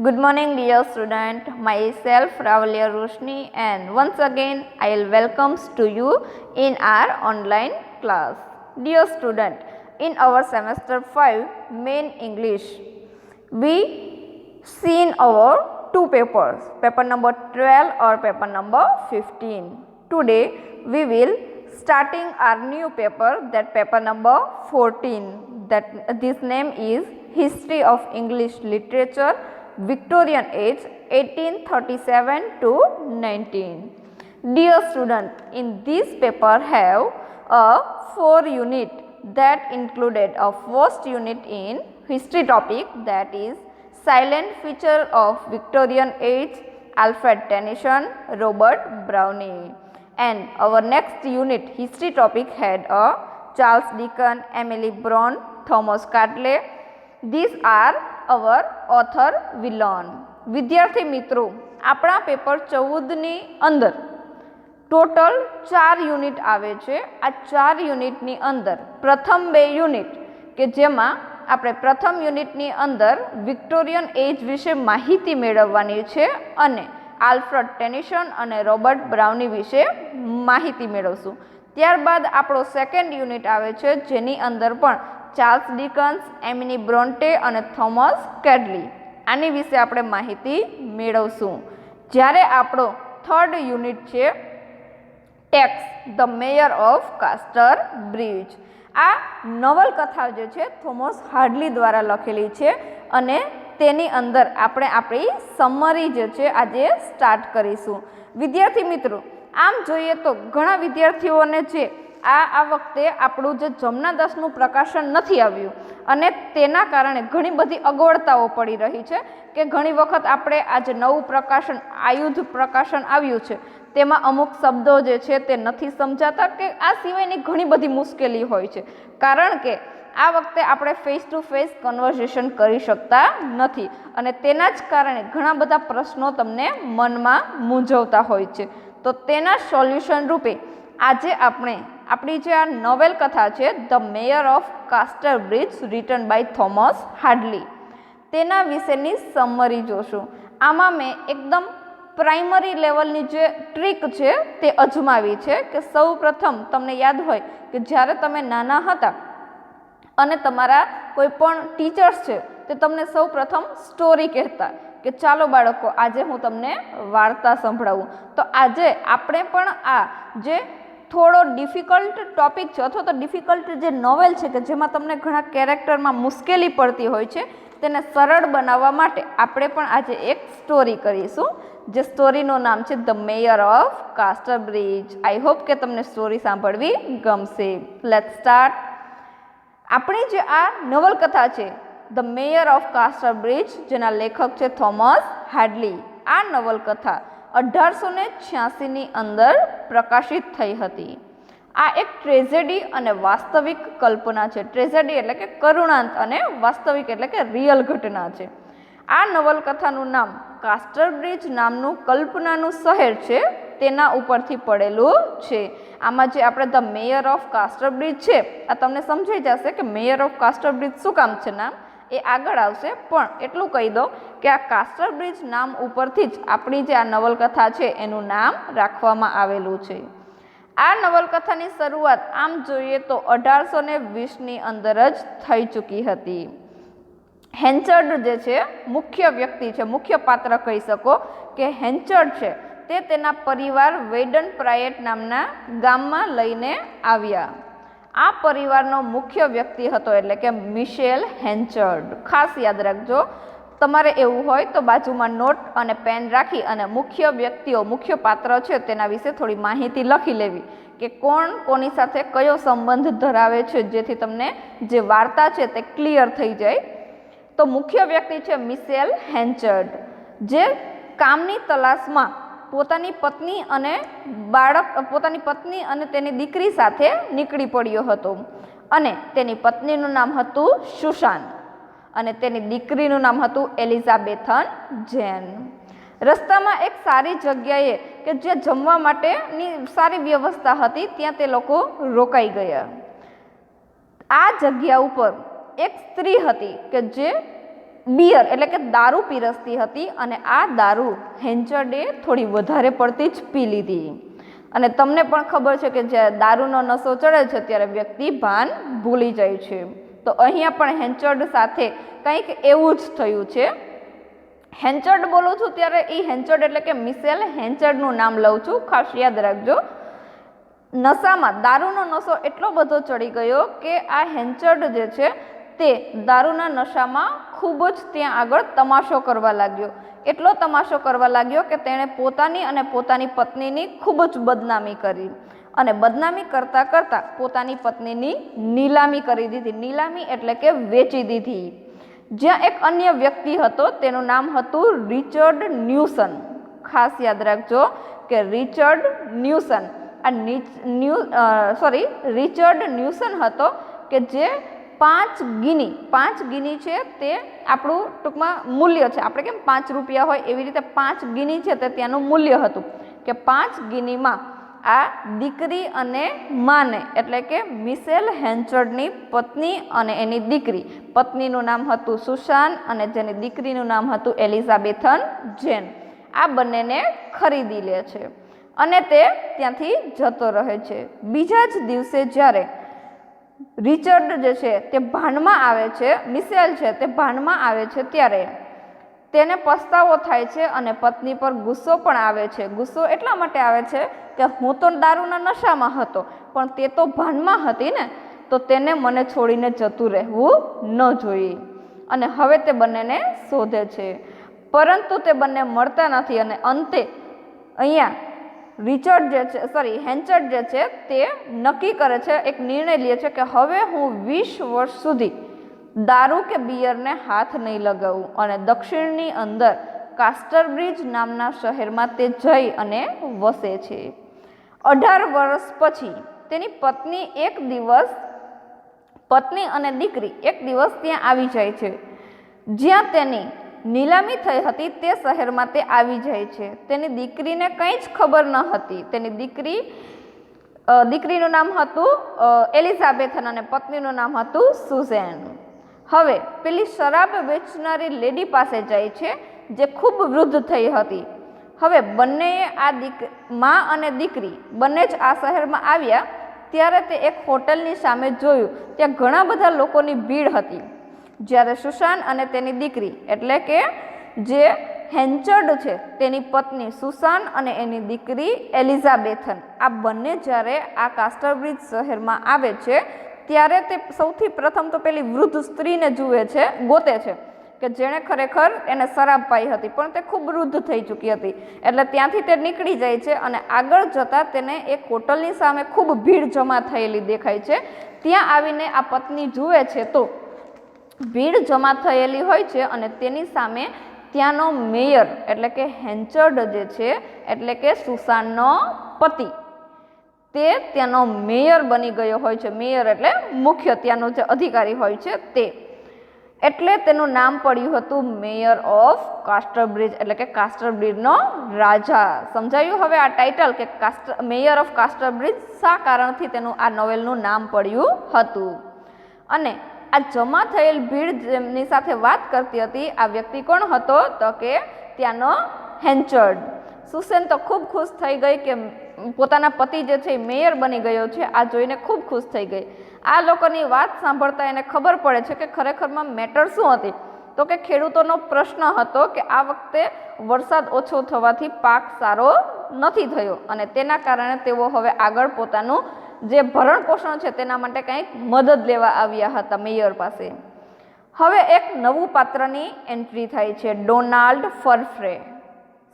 Good morning, dear student. Myself Ravaliya Roshni, and once again I will welcome to you in our online class. Dear student, in our semester 5 main English, we seen our two papers, paper number 12 or paper number 15. Today we will starting our new paper, that paper number 14. That this name is History of English Literature, Victorian age 1837 to 19. Dear student, in this paper have a 4 unit that included a first unit in history topic, that is silent feature of Victorian age, Alfred Tennyson, Robert Browning. And our next unit history topic had a Charles Dickens, Emily Bronte, Thomas Carlyle. These are our author villain. વિદ્યાર્થી મિત્રો, આપણા paper 14ની અંદર total 4 unit આવે છે. આ 4 યુનિટની અંદર પ્રથમ 2 યુનિટ કે જેમાં આપણે પ્રથમ યુનિટની અંદર વિક્ટોરિયન એજ વિશે માહિતી મેળવવાની છે અને આલ્ફ્રેડ ટેનિસન અને રોબર્ટ બ્રાઉની વિશે માહિતી મેળવશું. ત્યારબાદ આપણો સેકન્ડ યુનિટ આવે છે જેની અંદર પણ ચાર્લ્સ ડિકન્સ, એમિલી બ્રોન્ટે અને થોમસ કેડલી આની વિશે આપણે માહિતી મેળવશું. જ્યારે આપણો થર્ડ યુનિટ છે text the Mayor of Casterbridge. આ નવલકથા જે છે થોમસ હાર્ડલી દ્વારા લખેલી છે અને તેની અંદર આપણે આપણી સમરી જે છે આજે સ્ટાર્ટ કરીશું. વિદ્યાર્થી મિત્રો, આમ જોઈએ તો ઘણા વિદ્યાર્થીઓને જે આ વખતે આપણું જે જમનાદાસનું પ્રકાશન નથી આવ્યું અને તેના કારણે ઘણી બધી અગવડતાઓ પડી રહી છે કે ઘણી વખત આપણે આ જે નવું પ્રકાશન આયુધ પ્રકાશન આવ્યું છે તેમાં અમુક શબ્દો જે છે તે નથી સમજાતા કે આ સિવાયની ઘણી બધી મુશ્કેલી હોય છે, કારણ કે આ વખતે આપણે ફેસ ટુ ફેસ કન્વર્ઝેશન કરી શકતા નથી અને તેના જ કારણે ઘણા બધા પ્રશ્નો તમને મનમાં મૂંઝવતા હોય છે. તો તેના સોલ્યુશન રૂપે આજે આપણે આપણી જે આ નવલકથા છે the Mayor of Casterbridge written by Thomas Hardy તેના વિશેની સમરી જોશું. આમાં મેં એકદમ પ્રાઇમરી લેવલની જે ટ્રીક છે તે અજમાવી છે કે સૌ પ્રથમ તમને યાદ હોય કે જ્યારે તમે નાના હતા અને તમારા કોઈ પણ ટીચર્સ છે તે તમને સૌ પ્રથમ સ્ટોરી કહેતા કે ચાલો બાળકો આજે હું તમને વાર્તા સંભળાવું. તો આજે આપણે પણ આ જે થોડો ડિફિકલ્ટ ટોપિક છે અથવા તો ડિફિકલ્ટ જે નોવેલ છે કે જેમાં તમને ઘણા કેરેક્ટરમાં મુશ્કેલી પડતી હોય છે તેને સરળ બનાવવા માટે આપણે પણ આજે એક સ્ટોરી કરીશું, જે સ્ટોરીનું નામ છે the Mayor of Casterbridge. I hope કે તમને સ્ટોરી સાંભળવી ગમશે. Let's start. આપણી જે આ નવલકથા છે the Mayor of Casterbridge, જેના લેખક છે થોમસ હાર્ડલી, આ નવલકથા 1886ની અંદર પ્રકાશિત થઈ હતી. આ એક ટ્રેજેડી અને વાસ્તવિક કલ્પના છે. ટ્રેજેડી એટલે કે કરુણાંત અને વાસ્તવિક એટલે કે રિયલ ઘટના છે. આ નવલકથાનું નામ કાસ્ટર બ્રિજ નામનું કલ્પનાનું શહેર છે તેના ઉપરથી પડેલું છે. આમાં જે આપણે the Mayor of caster bridge છે આ તમને સમજાઈ જશે કે મેયર ઓફ કાસ્ટર બ્રિજ શું કામ છે નામ એ આગળ આવશે, પણ એટલું કહી દો કે આ કાસ્ટર બ્રિજ નામ ઉપરથી જ આપણી જે આ નવલકથા છે એનું નામ રાખવામાં આવેલું છે. આ નવલકથાની શરૂઆત આમ જોઈએ તો 1820ની અંદર જ થઈ ચૂકી હતી. હેન્ચર્ડ જે છે મુખ્ય વ્યક્તિ છે, મુખ્ય પાત્ર કહી શકો કે હેન્ચર્ડ છે તે તેના પરિવાર વેડન પ્રાયટ નામના ગામમાં લઈને આવ્યા. આ પરિવારનો મુખ્ય વ્યક્તિ હતો એટલે કે મિશેલ હેન્ચર્ડ. ખાસ યાદ રાખજો, તમારે એવું હોય તો બાજુમાં નોટ અને પેન રાખી અને મુખ્ય વ્યક્તિઓ, મુખ્ય પાત્ર છે તેના વિશે થોડી માહિતી લખી લેવી કે કોણ કોની સાથે કયો સંબંધ ધરાવે છે, જેથી તમને જે વાર્તા છે તે ક્લિયર થઈ જાય. તો મુખ્ય વ્યક્તિ છે મિશેલ હેન્ચર્ડ, જે કામની તલાશમાં પોતાની પત્ની અને તેની દીકરી સાથે નીકળી પડ્યો હતો અને તેની પત્નીનું નામ હતું સુસાન અને તેની દીકરીનું નામ હતું એલિઝાબેથન જેન. રસ્તામાં એક સારી જગ્યાએ કે જે જમવા માટેની સારી વ્યવસ્થા હતી ત્યાં તે લોકો રોકાઈ ગયા. આ જગ્યા ઉપર એક સ્ત્રી હતી કે જે બિયર એટલે કે દારૂ પીરસતી હતી અને આ દારૂ હેન્ચર્ડે થોડી વધારે પડતી જ પી લીધી. અને તમને પણ ખબર છે કે જ્યારે દારૂનો નશો ચડે છે ત્યારે વ્યક્તિ ભાન ભૂલી જાય છે. તો અહીંયા પણ હેન્ચર્ડ સાથે કંઈક એવું જ થયું છે. હેન્ચર્ડ બોલું છું ત્યારે એ હેન્ચર્ડ એટલે કે મિશેલ હેન્ચર્ડનું નામ લઉં છું, ખાસ યાદ રાખજો. નશામાં દારૂનો નશો એટલો બધો ચડી ગયો કે આ હેન્ચર્ડ જે છે તે દારૂના નશામાં ખૂબ જ ત્યાં આગળ તમાશો કરવા લાગ્યો. એટલો તમાશો કરવા લાગ્યો કે તેણે પોતાની અને પોતાની પત્નીની ખૂબ જ બદનામી કરી અને બદનામી કરતાં કરતાં પોતાની પત્નીની નીલામી કરી દીધી. નીલામી એટલે કે વેચી દીધી. જ્યાં એક અન્ય વ્યક્તિ હતો તેનું નામ હતું રિચર્ડ ન્યુસન. ખાસ યાદ રાખજો કે રિચર્ડ ન્યુસન રિચર્ડ ન્યુસન હતો કે જે 5 ગિની છે તે આપણું ટૂંકમાં મૂલ્ય છે. આપણે કેમ 5 રૂપિયા હોય એવી રીતે 5 ગિની છે તે ત્યાંનું મૂલ્ય હતું કે 5 ગિનીમાં આ દીકરી અને માને એટલે કે મિશેલ હેન્ચર્ડની પત્ની અને એની દીકરી, પત્નીનું નામ હતું સુસાન અને જેની દીકરીનું નામ હતું એલિઝાબેથન જેન, આ બંનેને ખરીદી લે છે અને તે ત્યાંથી જતો રહે છે. બીજા જ દિવસે જ્યારે રિચર્ડ જે છે તે ભાનમાં આવે છે, મિશેલ છે તે ભાનમાં આવે છે ત્યારે તેને પસ્તાવો થાય છે અને પત્ની પર ગુસ્સો પણ આવે છે. ગુસ્સો એટલા માટે આવે છે કે હું તો દારૂના નશામાં હતો પણ તે તો ભાનમાં હતી ને, તો તેને મને છોડીને જતું રહેવું ન જોઈએ. અને હવે તે બંનેને શોધે છે પરંતુ તે બંને મળતા નથી અને અંતે અહીંયા હેન્ચર્ડ જે છે તે નક્કી કરે છે, એક નિર્ણય લે છે કે હવે હું 20 વર્ષ સુધી દારૂ કે બિયરને હાથ નહીં લગાવું અને દક્ષિણની અંદર કાસ્ટરબ્રિજ નામના શહેરમાં તે જઈ અને વસે છે. 18 વર્ષ પછી તેની પત્ની અને દીકરી એક દિવસ ત્યાં આવી જાય છે. જ્યાં તેની નીલામી થઈ હતી તે શહેરમાં તે આવી જાય છે. તેની દીકરીને કંઈ જ ખબર ન હતી. તેની દીકરીનું નામ હતું એલિઝાબેથન અને પત્નીનું નામ હતું સુઝેન. હવે પેલી શરાબ વેચનારી લેડી પાસે જાય છે જે ખૂબ વૃદ્ધ થઈ હતી. હવે બંનેએ મા અને દીકરી બંને જ આ શહેરમાં આવ્યા ત્યારે તે એક હોટલની સામે જોયું, ત્યાં ઘણા બધા લોકોની ભીડ હતી. જ્યારે સુસાન અને તેની દીકરી એટલે કે જે હેન્ચર્ડ છે તેની પત્ની સુસાન અને એની દીકરી એલિઝાબેથન આ બંને જ્યારે આ કાસ્ટરબ્રિજ શહેરમાં આવે છે ત્યારે તે સૌથી પ્રથમ તો પેલી વૃદ્ધ સ્ત્રીને ગોતે છે કે જેણે ખરેખર એને શરાબ પાઈ હતી પણ તે ખૂબ વૃદ્ધ થઈ ચૂકી હતી. એટલે ત્યાંથી તે નીકળી જાય છે અને આગળ જતાં તેને એક હોટલની સામે ખૂબ ભીડ જમા થયેલી દેખાય છે. ત્યાં આવીને આ પત્ની જુએ છે તો ભીડ જમા થયેલી હોય છે અને તેની સામે ત્યાંનો મેયર એટલે કે હેન્ચર્ડ જે છે એટલે કે સુસાનનો પતિ તે ત્યાંનો મેયર બની ગયો હોય છે. મેયર એટલે મુખ્ય ત્યાંનો જે અધિકારી હોય છે તે, એટલે તેનું નામ પડ્યું હતું મેયર ઓફ કાસ્ટરબ્રિજ એટલે કે કાસ્ટરબ્રિજનો રાજા. સમજાયું હવે આ ટાઇટલ કે મેયર ઓફ કાસ્ટરબ્રિજ શા કારણથી તેનું આ નોવેલનું નામ પડ્યું હતું. અને આ જમા થયેલ ભીડ જેમની સાથે વાત કરતી હતી આ વ્યક્તિ કોણ હતો તો કે ત્યાંનો હેન્ચર્ડ. સુસેન તો ખૂબ ખુશ થઈ ગઈ કે પોતાના પતિ જે છે એ મેયર બની ગયો છે. આ જોઈને ખૂબ ખુશ થઈ ગઈ. આ લોકોની વાત સાંભળતા એને ખબર પડે છે કે ખરેખરમાં મેટર શું હતી, તો કે ખેડૂતોનો પ્રશ્ન હતો કે આ વખતે વરસાદ ઓછો થવાથી પાક સારો નથી થયો અને તેના કારણે તેઓ હવે આગળ પોતાનું જે ભરણ પોષણ છે તેના માટે કંઈક મદદ લેવા આવ્યા હતા મેયર પાસે. હવે એક નવું પાત્રની એન્ટ્રી થાય છે, ડોનાલ્ડ ફરફ્રે.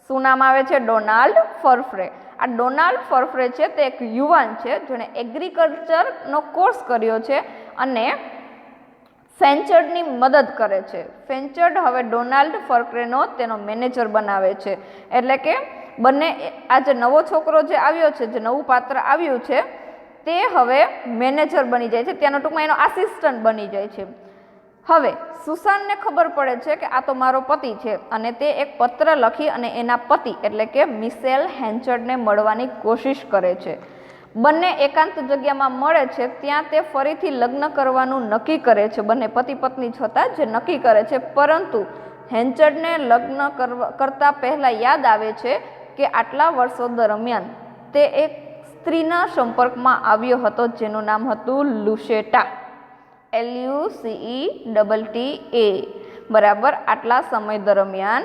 શું નામ આવે છે? ડોનાલ્ડ ફરફ્રે. આ ડોનાલ્ડ ફરફ્રે છે તે એક યુવાન છે જેણે એગ્રીકલ્ચરનો કોર્સ કર્યો છે અને ફેન્ચર્ડની મદદ કરે છે. ફેન્ચર્ડ હવે ડોનાલ્ડ ફરફ્રેનો તેનો મેનેજર બનાવે છે. એટલે કે બંને આ જે નવો છોકરો જે આવ્યો છે, જે નવું પાત્ર આવ્યું છે તે હવે મેનેજર બની જાય છે, ત્યાંનો ટૂંકમાં એનો આસિસ્ટન્ટ બની જાય છે. હવે સુસાનને ખબર પડે છે કે આ તો મારો પતિ છે અને તે એક પત્ર લખી અને એના પતિ એટલે કે મિશેલ હેન્ચર્ડને મળવાની કોશિશ કરે છે. બંને એકાંત જગ્યામાં મળે છે ત્યાં તે ફરીથી લગ્ન કરવાનું નક્કી કરે છે. બંને પતિ પત્ની છતાં જે નક્કી કરે છે, પરંતુ હેન્ચર્ડને લગ્ન કરતા પહેલાં યાદ આવે છે કે આટલા વર્ષો દરમિયાન તે એક સ્ત્રીના સંપર્કમાં આવ્યો હતો જેનું નામ હતું લુસેટા, LUCETTA. બરાબર. આટલા સમય દરમિયાન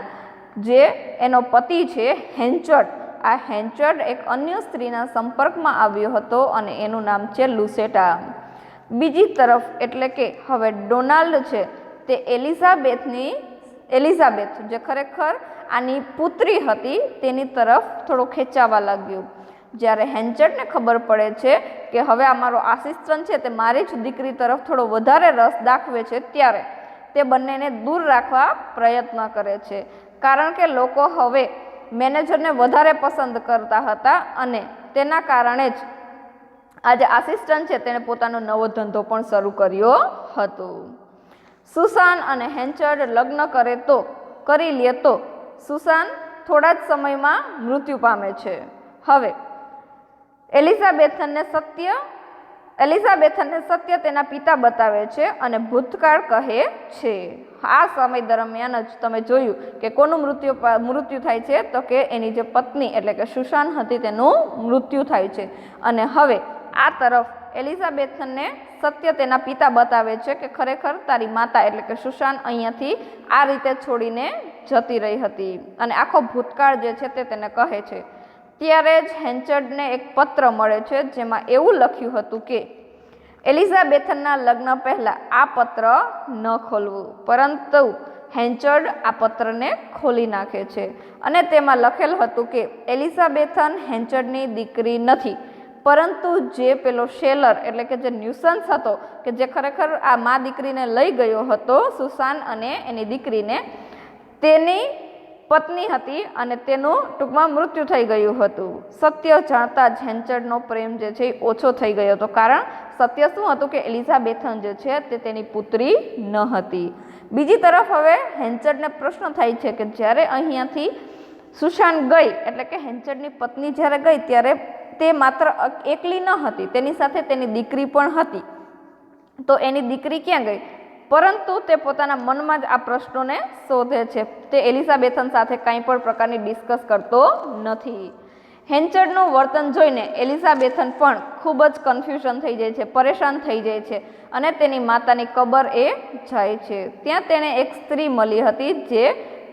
જે એનો પતિ છે હેન્ચર્ડ, આ હેન્ચર્ડ એક અન્ય સ્ત્રીના સંપર્કમાં આવ્યો હતો અને એનું નામ છે લુસેટા. બીજી તરફ એટલે કે હવે ડોનાલ્ડ છે તે એલિઝાબેથ જે ખરેખર આની પુત્રી હતી તેની તરફ થોડો ખેંચાવા લાગ્યો. જ્યારે હેન્ચર્ડને ખબર પડે છે કે હવે આ મારો આસિસ્ટન્ટ છે તે મારી જ દીકરી તરફ થોડો વધારે રસ દાખવે છે, ત્યારે તે બંનેને દૂર રાખવા પ્રયત્ન કરે છે, કારણ કે લોકો હવે મેનેજરને વધારે પસંદ કરતા હતા અને તેના કારણે જ આ જે આસિસ્ટન્ટ છે તેણે પોતાનો નવો ધંધો પણ શરૂ કર્યો હતો. સુસાન અને હેન્ચર્ડ લગ્ન કરી લે તો સુસાન થોડા જ સમયમાં મૃત્યુ પામે છે. હવે એલિઝાબેથનને સત્ય તેના પિતા બતાવે છે અને ભૂતકાળ કહે છે. આ સમય દરમિયાન જ તમે જોયું કે કોનું મૃત્યુ થાય છે, તો કે એની જે પત્ની એટલે કે સુસાન હતી તેનું મૃત્યુ થાય છે. અને હવે આ તરફ એલિઝાબેથનને સત્ય તેના પિતા બતાવે છે કે ખરેખર તારી માતા એટલે કે સુસાન અહીંયાથી આ રીતે છોડીને જતી રહી હતી અને આખો ભૂતકાળ જે છે તે તેને કહે છે. ત્યારે જ હેન્ચર્ડને એક પત્ર મળે છે જેમાં એવું લખ્યું હતું કે એલિઝાબેથનના લગ્ન પહેલાં આ પત્ર ન ખોલવું, પરંતુ હેન્ચર્ડ આ પત્રને ખોલી નાખે છે અને તેમાં લખેલ હતું કે એલિઝાબેથન હેન્ચર્ડની દીકરી નથી, પરંતુ જે પેલો શેલર એટલે કે જે ન્યુસન્સ હતો કે જે ખરેખર આ મા દીકરીને લઈ ગયો હતો સુસાન અને એની દીકરીને, તેની પત્ની હતી અને તેનું ટૂંકમાં મૃત્યુ થઈ ગયું હતું. સત્ય જાણતા જ હેન્ચર્ડનો પ્રેમ જે છે એ ઓછો થઈ ગયો હતો, કારણ સત્ય શું હતું કે એલિઝાબેથન જે છે તે તેની પુત્રી ન હતી. બીજી તરફ હવે હેન્ચર્ડને પ્રશ્ન થાય છે કે જ્યારે અહીંયાથી સુસાન ગઈ એટલે કે હેન્ચર્ડની પત્ની જ્યારે ગઈ ત્યારે તે માત્ર એકલી ન હતી, તેની સાથે તેની દીકરી પણ હતી, તો એની દીકરી ક્યાં ગઈ? પરંતુ તે પોતાના મનમાં જ આ પ્રશ્નોને શોધે છે. તે એલિઝાબેથન સાથે કંઈ પણ પ્રકારની ડિસ્કસ કરતો નથી. હેન્ચર્ડનું વર્તન જોઈને એલિઝાબેથન પણ ખૂબ જ કન્ફ્યુઝન થઈ જાય છે, પરેશાન થઈ જાય છે અને તેની માતાની કબર એ જાય છે. ત્યાં તેણે એક સ્ત્રી મળી હતી જે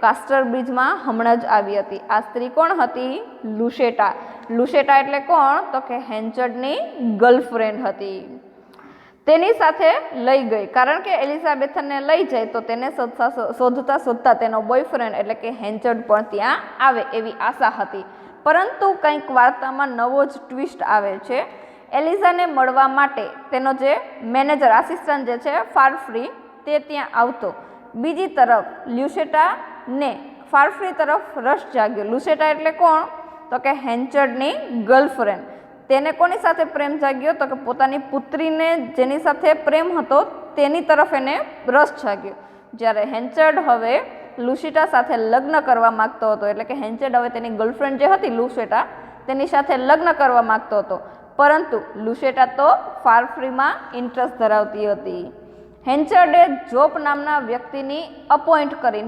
કાસ્ટર બ્રિજમાં હમણાં જ આવી હતી. આ સ્ત્રી કોણ હતી? લુસેટા. લુસેટા એટલે કોણ? તો કે હેન્ચર્ડની ગર્લફ્રેન્ડ હતી. તેની સાથે લઈ ગઈ, કારણ કે એલિઝાબેથનને લઈ જાય તો તેને શોધતા તેનો બોયફ્રેન્ડ એટલે કે હેન્ચર્ડ પણ ત્યાં આવે એવી આશા હતી. પરંતુ કંઈક વાર્તામાં નવો જ ટ્વિસ્ટ આવે છે. એલિઝાને મળવા માટે તેનો જે મેનેજર આસિસ્ટન્ટ જે છે ફારફ્રી તે ત્યાં આવતો. બીજી તરફ લ્યુસેટાને ફારફ્રી તરફ રસ જાગ્યો. લુસેટા એટલે કોણ? તો કે હેન્ચર્ડની ગર્લફ્રેન્ડ. તેને કોની સાથે પ્રેમ જાગ્યો? તો કે પોતાની પુત્રીને જેની સાથે પ્રેમ હતો તેની તરફ એને રસ જાગ્યો. જ્યારે હેન્ચર્ડ હવે લુસેટા સાથે લગ્ન કરવા માગતો હતો, એટલે કે હેન્ચર્ડ હવે તેની ગર્લફ્રેન્ડ જે હતી લુસેટા તેની સાથે લગ્ન કરવા માગતો હતો, પરંતુ લુસેટા તો ફારફ્રીમાં ઇન્ટરેસ્ટ ધરાવતી હતી. હેન્ચર્ડે જોપ નામના વ્યક્તિની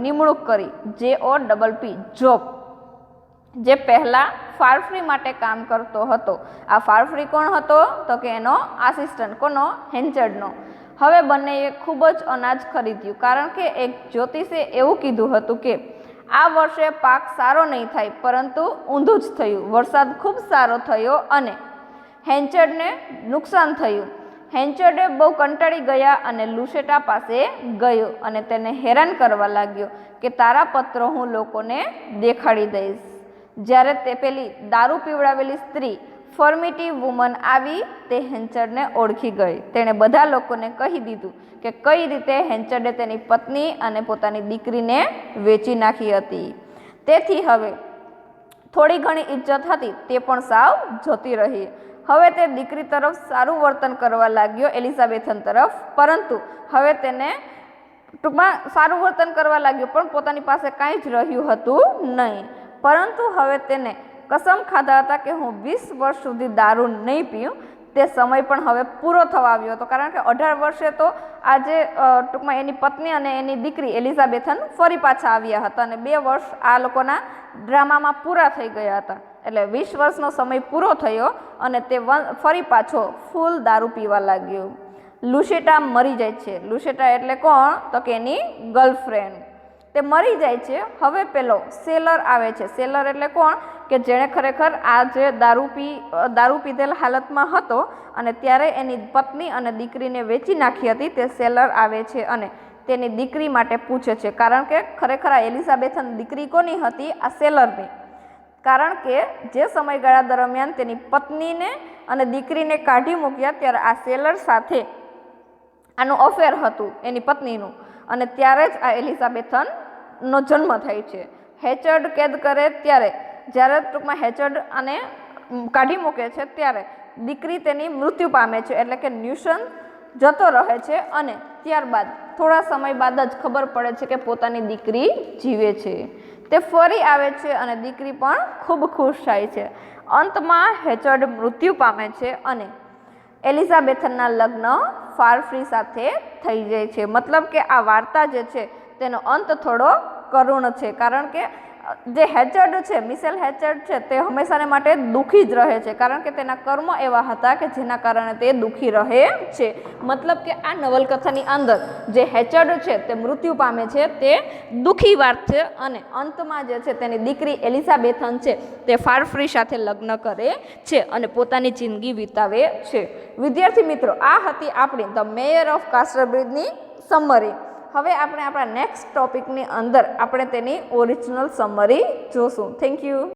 નિમણૂક કરી, JOPP, જોપ, જે પહેલાં ફારફ્રી માટે કામ કરતો હતો. આ ફારફ્રી કોણ હતો? તો કે એનો આસિસ્ટન્ટ. કોનો? હેન્ચર્ડનો. હવે બંનેએ ખૂબ જ અનાજ ખરીદ્યું, કારણ કે એક જ્યોતિષે એવું કીધું હતું કે આ વર્ષે પાક સારો નહીં થાય, પરંતુ ઊંધું જ થયું. વરસાદ ખૂબ સારો થયો અને હેન્ચર્ડને નુકસાન થયું. હેન્ચર્ડે બહુ કંટાળી ગયા અને લુસેટા પાસે ગયો અને તેને હેરાન કરવા લાગ્યો કે તારા પત્રો હું લોકોને દેખાડી દઈશ. જ્યારે તે પેલી દારૂ પીવડાવેલી સ્ત્રી ફોર્મિટિવ વુમન આવી તે હેન્ચર્ડને ઓળખી ગઈ. તેણે બધા લોકોને કહી દીધું કે કઈ રીતે હેન્ચર્ડે તેની પત્ની અને પોતાની દીકરીને વેચી નાખી હતી. તેથી હવે થોડી ઘણી ઇજ્જત હતી તે પણ સાવ જતી રહી. હવે તે દીકરી તરફ સારું વર્તન કરવા લાગ્યો, એલિઝાબેથન તરફ, પરંતુ હવે તેને ટૂંકમાં સારું વર્તન કરવા લાગ્યો પણ પોતાની પાસે કાંઈ જ રહ્યું હતું નહીં. પરંતુ હવે તેને કસમ ખાધા હતા કે હું 20 વર્ષ સુધી દારૂ નહીં પીઉં. તે સમય પણ હવે પૂરો થવા આવ્યો હતો, કારણ કે 18 વર્ષે તો આજે ટૂંકમાં એની પત્ની અને એની દીકરી એલિઝાબેથન ફરી પાછા આવ્યા હતા અને 2 વર્ષ આ લોકોના ડ્રામામાં પૂરા થઈ ગયા હતા. એટલે 20 વર્ષનો સમય પૂરો થયો અને તે ફરી પાછો ફૂલ દારૂ પીવા લાગ્યો. લુસેટા મરી જાય છે. લુસેટા એટલે કોણ? તો કે એની ગર્લફ્રેન્ડ. તે મરી જાય છે. હવે પેલો સેલર આવે છે. સેલર એટલે કોણ? કે જેણે ખરેખર આ જે દારૂ પીધેલ હાલતમાં હતો અને ત્યારે એની પત્ની અને દીકરીને વેચી નાખી હતી, તે સેલર આવે છે અને તેની દીકરી માટે પૂછે છે, કારણ કે ખરેખર આ એલિઝાબેથન દીકરી કોની હતી? આ સેલરની. કારણ કે જે સમયગાળા દરમિયાન તેની પત્નીને અને દીકરીને કાઢી મૂક્યા ત્યારે આ સેલર સાથે આનું અફેર હતું એની પત્નીનું, અને ત્યારે જ આ એલિઝાબેથનનો જન્મ થાય છે. હેચર્ડ કેદ કરે ત્યારે, જ્યારે ટૂંકમાં હેચર્ડ આને કાઢી મૂકે છે ત્યારે દીકરી તેની મૃત્યુ પામે છે, એટલે કે ન્યુસન્સ જતો રહે છે અને ત્યારબાદ થોડા સમય બાદ જ ખબર પડે છે કે પોતાની દીકરી જીવે છે. તે ફરી આવે છે અને દીકરી પણ ખૂબ ખુશ થાય છે. અંતમાં હેચર્ડ મૃત્યુ પામે છે અને એલિઝાબેથનના લગ્ન ફારફ્રી સાથે થઈ જાય છે. મતલબ કે આ વાર્તા જે છે તેનો અંત થોડો કરુણ છે, કારણ કે જે હેચર્ડ છે, મિશેલ હેચર્ડ છે, તે હંમેશાને માટે દુઃખી જ રહે છે, કારણ કે તેના કર્મ એવા હતા કે જેના કારણે તે દુઃખી રહે છે. મતલબ કે આ નવલકથાની અંદર જે હેચર્ડ છે તે મૃત્યુ પામે છે, તે દુઃખી વાત છે અને અંતમાં જે છે તેની દીકરી એલિઝાબેથન છે તે ફારફ્રી સાથે લગ્ન કરે છે અને પોતાની જિંદગી વિતાવે છે. વિદ્યાર્થી મિત્રો, આ હતી આપણી ધ મેયર ઓફ કાસ્ટરબ્રિજની સમરી. હવે આપણે આપણા નેક્સ્ટ ટોપિકની અંદર આપણે તેની ઓરિજિનલ સમરી જોશું. Thank you.